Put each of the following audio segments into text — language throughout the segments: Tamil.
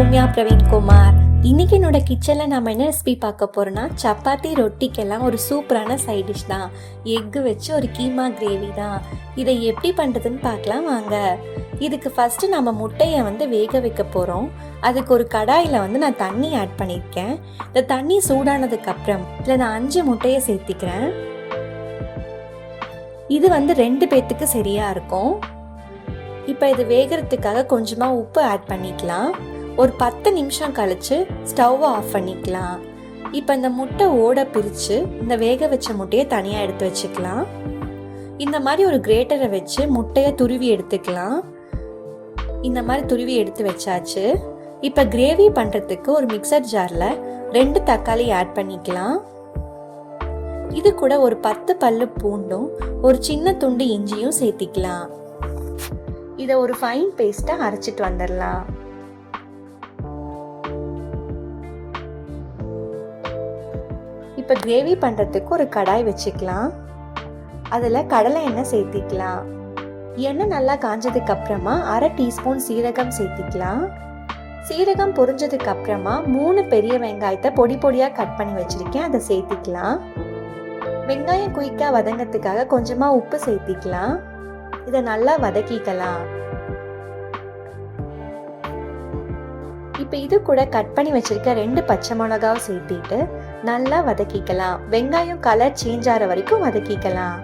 சௌமியா பிரவீன்குமார். இன்னைக்கு என்னோட கிச்சனில் நம்ம என்ன ரெசிபி பார்க்க போகிறோன்னா, சப்பாத்தி ரொட்டிக்கெல்லாம் ஒரு சூப்பரான சைட் டிஷ் தான். எக்கு வச்சு ஒரு கீமா கிரேவி தான். இதை எப்படி பண்ணுறதுன்னு பார்க்கலாம் வாங்க. இதுக்கு ஃபஸ்ட்டு நம்ம முட்டையை வேக வைக்க போகிறோம். அதுக்கு ஒரு கடாயில் நான் தண்ணி ஆட் பண்ணியிருக்கேன். இந்த தண்ணி சூடானதுக்கப்புறம் இதில் நான் 5 முட்டையை சேர்த்திக்கிறேன். இது 2 பேர்த்துக்கு சரியாக இருக்கும். இப்போ இது வேகிறதுக்காக கொஞ்சமாக உப்பு ஆட் பண்ணிக்கலாம். ஒரு 10 நிமிஷம் கழித்து ஸ்டவ்வை ஆஃப் பண்ணிக்கலாம். இப்போ இந்த முட்டை ஓட பிரித்து இந்த வேக வச்ச முட்டையை தனியாக எடுத்து வச்சுக்கலாம். இந்த மாதிரி ஒரு கிரேட்டரை வச்சு முட்டையை துருவி எடுத்துக்கலாம். இந்த மாதிரி துருவி எடுத்து வச்சாச்சு. இப்போ கிரேவி பண்ணுறதுக்கு ஒரு மிக்சர் ஜாரில் 2 தக்காளி ஆட் பண்ணிக்கலாம். இது கூட ஒரு 10 பல்லு பூண்டும் ஒரு சின்ன துண்டு இஞ்சியும் சேர்த்திக்கலாம். இதை ஒரு ஃபைன் பேஸ்ட்டாக அரைச்சிட்டு வந்துடலாம். இப்போ கிரேவி பண்ணுறதுக்கு ஒரு கடாய் வச்சுக்கலாம். அதில் கடலை எண்ணெய் சேர்த்திக்கலாம். எண்ணெய் நல்லா காஞ்சதுக்கு அப்புறமா 1/2 டீஸ்பூன் சீரகம் சேர்த்திக்கலாம். சீரகம் பொரிஞ்சதுக்கு அப்புறமா 3 பெரிய வெங்காயத்தை பொடி பொடியாக கட் பண்ணி வச்சிருக்கேன், அதை சேர்த்திக்கலாம். வெங்காயம் குயிக்காக வதங்கிறதுக்காக கொஞ்சமாக உப்பு சேர்த்திக்கலாம். இதை நல்லா வதக்கிக்கலாம். இப்போ இது கூட கட் பண்ணி வச்சிருக்க 2 பச்சை மிளகாவை சேர்த்திட்டு நல்லா வதக்கிக்கலாம். வெங்காயம் கலர் சேஞ்ச் ஆகிற வரைக்கும் வதக்கிக்கலாம்.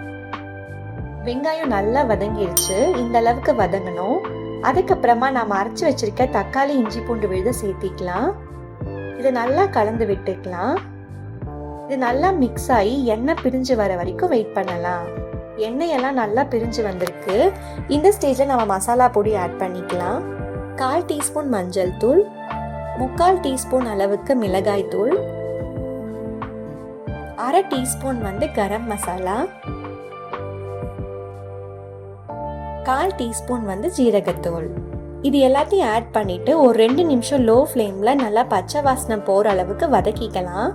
வெங்காயம் நல்லா வதங்கிடுச்சு. இந்த அளவுக்கு வதங்கணும். அதுக்கப்புறமா நாம் அரைச்சி வச்சிருக்க தக்காளி இஞ்சி பூண்டு விழுத சேர்த்திக்கலாம். இதை நல்லா கலந்து விட்டுக்கலாம். இது நல்லா மிக்ஸ் ஆகி எண்ணெய் பிரிஞ்சு வர வரைக்கும் வெயிட் பண்ணலாம். எண்ணெயெல்லாம் நல்லா பிரிஞ்சு வந்திருக்கு. இந்த ஸ்டேஜில் நம்ம மசாலா பொடி ஆட் பண்ணிக்கலாம். 1/4 டீஸ்பூன் மஞ்சள் தூள், 3/4 டீஸ்பூன் அளவுக்கு மிளகாய் தூள், 1/2 டீஸ்பூன் கரம் மசாலா, 1/4 டீஸ்பூன் ஜீரகத்தூள். இது எல்லாத்தையும் ஆட் பண்ணிட்டு ஒரு 2 நிமிஷம் லோ ஃப்ளேமில் நல்லா பச்சை வாசனை போகிற அளவுக்கு வதக்கிக்கலாம்.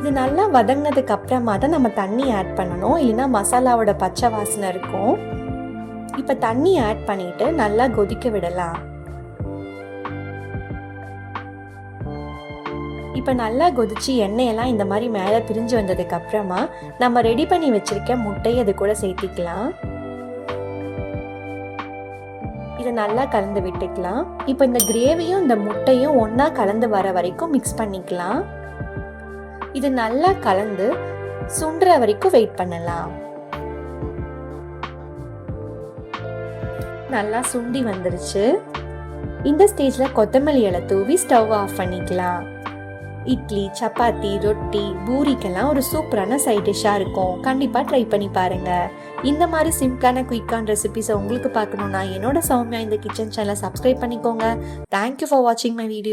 இது நல்லா வதங்கினதுக்கு அப்புறமா தான் நம்ம தண்ணி ஆட் பண்ணணும், இல்லைன்னா மசாலாவோட பச்சை வாசனை இருக்கும். இப்போ தண்ணி ஆட் பண்ணிட்டு நல்லா கொதிக்க விடலாம். இப்போ நல்லா கொதிச்சு எண்ணெயெல்லாம் இந்த மாதிரி மேலே பிரிஞ்சு வந்ததுக்கு அப்புறமா நம்ம ரெடி பண்ணி வச்சிருக்க முட்டையை அது கூட சேர்த்திக்கலாம். இதை நல்லா கலந்து விட்டுக்கலாம். இப்போ இந்த கிரேவியும் இந்த முட்டையும் ஒன்றா கலந்து வர வரைக்கும் மிக்ஸ் பண்ணிக்கலாம். இது நல்லா கலந்து சுண்டுற வரைக்கும் வெயிட் பண்ணலாம். நல்லா சுண்டி வந்துருச்சு. இந்த ஸ்டேஜில் கொத்தமல்லி இலை தூவி ஸ்டவ் ஆஃப் பண்ணிக்கலாம். இட்லி, சப்பாத்தி, ரொட்டி, பூரிக்கெல்லாம் ஒரு சூப்பரான சைட் டிஷ்ஷாக இருக்கும். கண்டிப்பாக ட்ரை பண்ணி பாருங்கள். இந்த மாதிரி சிம்பிளான குயிக்கான ரெசிபிஸை உங்களுக்கு பார்க்கணுன்னா என்னோட சௌமியா இந்த கிச்சன் சேனலை சப்ஸ்கிரைப் பண்ணிக்கோங்க. தேங்க்யூ ஃபார் வாட்சிங் மை வீடியோ.